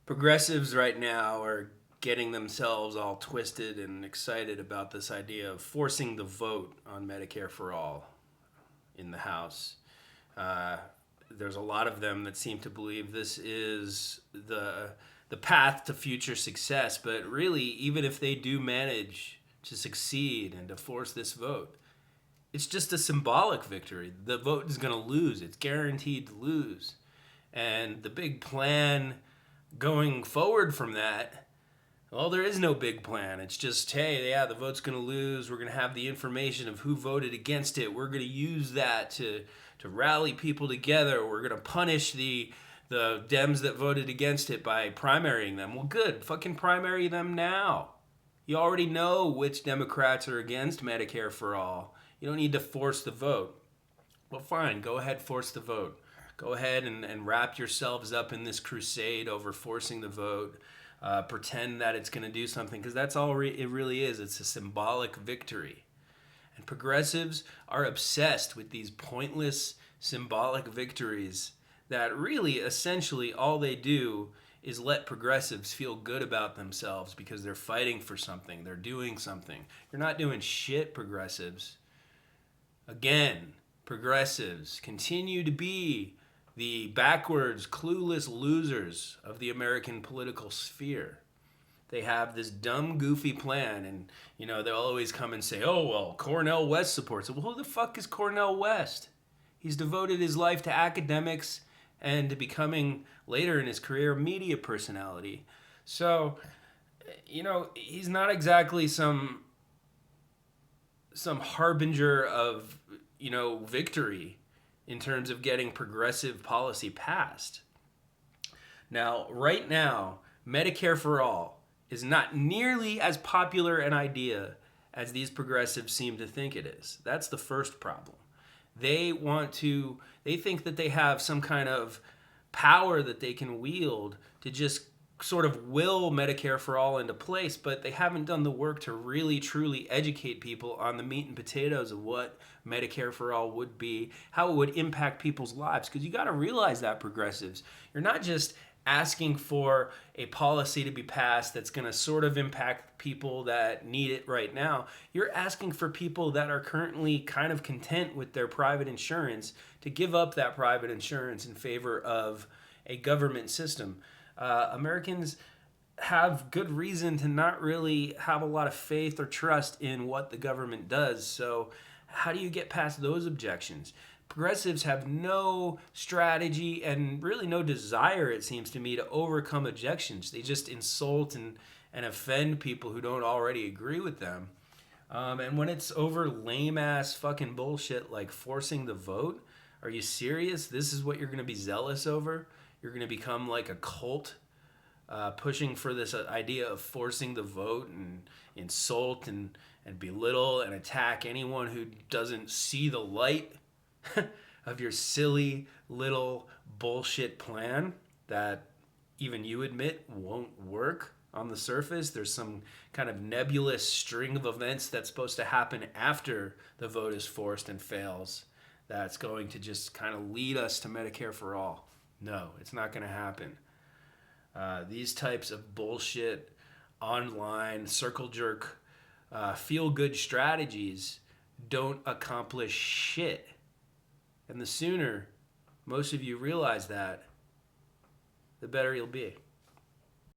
Progressives right now are getting themselves all twisted and excited about this idea of forcing the vote on Medicare for all in the House. Uh, there's a lot of them that seem to believe this is the path to future success, but really, even if they do manage to succeed and to force this vote, it's just a symbolic victory. The vote is going to lose. It's guaranteed to lose. And the big plan going forward from that, well, there is no big plan. It's just, hey, yeah, the vote's going to lose. We're going to have the information of who voted against it. We're going to use that to rally people together. We're going to punish the Dems that voted against it by primarying them. Well, good. Fucking primary them now. You already know which Democrats are against Medicare for all. You don't need to force the vote. Well, fine. Go ahead, force the vote. Go ahead and wrap yourselves up in this crusade over forcing the vote. Pretend that it's going to do something, because that's all it really is. It's a symbolic victory. And progressives are obsessed with these pointless symbolic victories that really, essentially, all they do is let progressives feel good about themselves because they're fighting for something. They're doing something. You're not doing shit, progressives. Again, progressives continue to be the backwards, clueless losers of the American political sphere. They have this dumb, goofy plan, and they'll always come and say, "Oh well, Cornel West supports it." Well, who the fuck is Cornel West? He's devoted his life to academics and to becoming later in his career a media personality. So, he's not exactly some harbinger of victory in terms of getting progressive policy passed. Now, right now, Medicare for all is not nearly as popular an idea as these progressives seem to think it is. That's the first problem. They think that they have some kind of power that they can wield to just sort of will Medicare for all into place, but they haven't done the work to really truly educate people on the meat and potatoes of what Medicare for all would be, how it would impact people's lives. Because you got to realize that, progressives, you're not just asking for a policy to be passed that's going to sort of impact people that need it right now. You're asking for people that are currently kind of content with their private insurance to give up that private insurance in favor of a government system. Americans have good reason to not really have a lot of faith or trust in what the government does. So how do you get past those objections? Progressives have no strategy and really no desire, it seems to me, to overcome objections. They just insult and offend people who don't already agree with them. And when it's over lame ass fucking bullshit like forcing the vote, are you serious? This is what you're going to be zealous over? You're going to become like a cult pushing for this idea of forcing the vote and insult and belittle and attack anyone who doesn't see the light of your silly little bullshit plan that even you admit won't work on the surface. There's some kind of nebulous string of events that's supposed to happen after the vote is forced and fails that's going to just kind of lead us to Medicare for all. No, it's not going to happen. These types of bullshit, online, circle jerk, feel good strategies don't accomplish shit. And the sooner most of you realize that, the better you'll be.